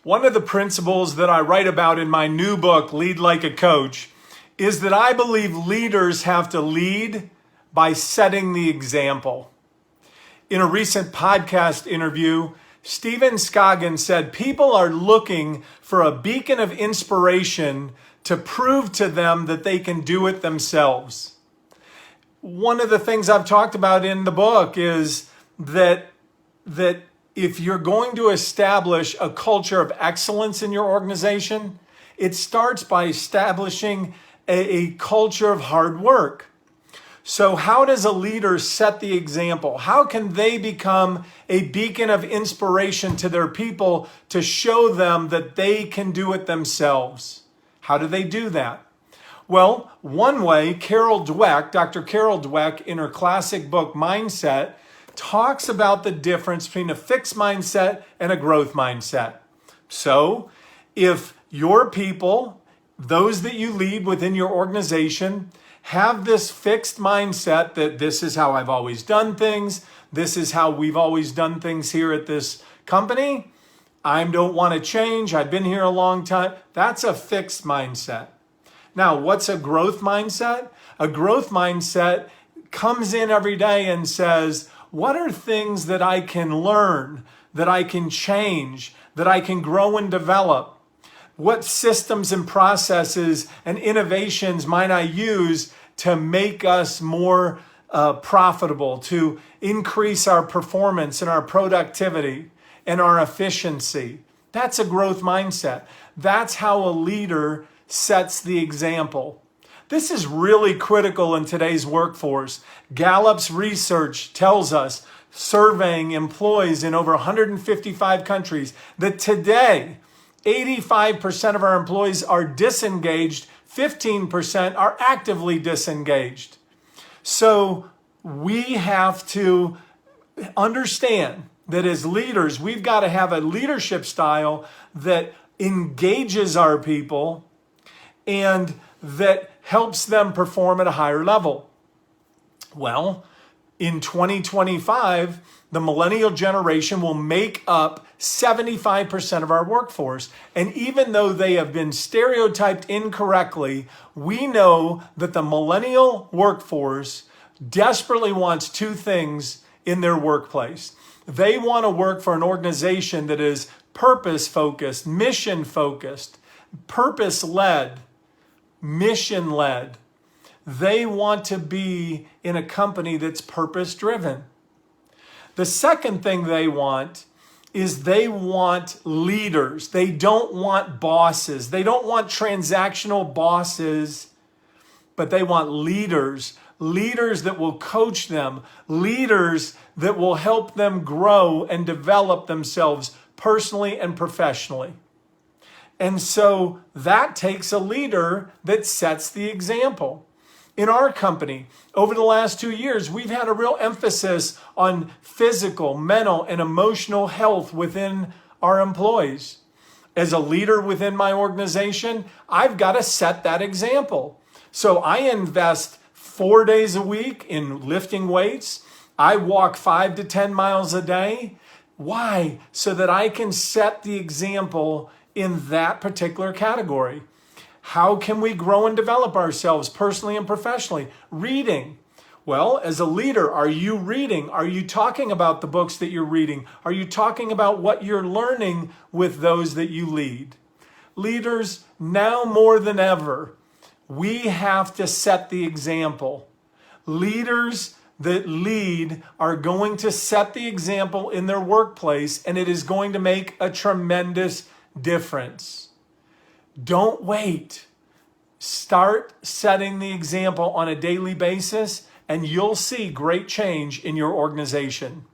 One of the principles that I write about in my new book, Lead Like a Coach, is that I believe leaders have to lead by setting the example. In a recent podcast interview, Stephen Scoggins said people are looking for a beacon of inspiration to prove to them that they can do it themselves. One of the things I've talked about in the book is that if you're going to establish a culture of excellence in your organization, it starts by establishing a culture of hard work. So how does a leader set the example? How can they become a beacon of inspiration to their people to show them that they can do it themselves? How do they do that? Well, one way, Dr. Carol Dweck, in her classic book, Mindset, talks about the difference between a fixed mindset and a growth mindset. So if your people, those that you lead within your organization, have this fixed mindset that this is how I've always done things, this is how we've always done things here at this company, I don't want to change, I've been here a long time, that's a fixed mindset. Now, what's a growth mindset? A growth mindset comes in every day and says, what are things that I can learn, that I can change, that I can grow and develop? What systems and processes and innovations might I use to make us more profitable, to increase our performance and our productivity and our efficiency? That's a growth mindset. That's how a leader sets the example. This is really critical in today's workforce. Gallup's research tells us, surveying employees in over 155 countries, that today 85% of our employees are disengaged, 15% are actively disengaged. So we have to understand that as leaders, we've got to have a leadership style that engages our people and that helps them perform at a higher level. Well, in 2025, the millennial generation will make up 75% of our workforce. And even though they have been stereotyped incorrectly, we know that the millennial workforce desperately wants two things in their workplace. They want to work for an organization that is purpose-focused, mission-focused, purpose-led, mission-led. They want to be in a company that's purpose-driven. The second thing they want is they want leaders. They don't want bosses. They don't want transactional bosses, but they want leaders. Leaders that will coach them. Leaders that will help them grow and develop themselves personally and professionally. And so that takes a leader that sets the example. In our company, over the last 2 years, we've had a real emphasis on physical, mental, and emotional health within our employees. As a leader within my organization, I've got to set that example. So I invest 4 days a week in lifting weights. I walk 5 to 10 miles a day. Why? So that I can set the example in that particular category. How can we grow and develop ourselves personally and professionally? Reading. Well, as a leader, are you reading? Are you talking about the books that you're reading? Are you talking about what you're learning with those that you lead? Leaders, now more than ever, we have to set the example. Leaders that lead are going to set the example in their workplace, and it is going to make a tremendous difference. Don't wait. Start setting the example on a daily basis, and you'll see great change in your organization.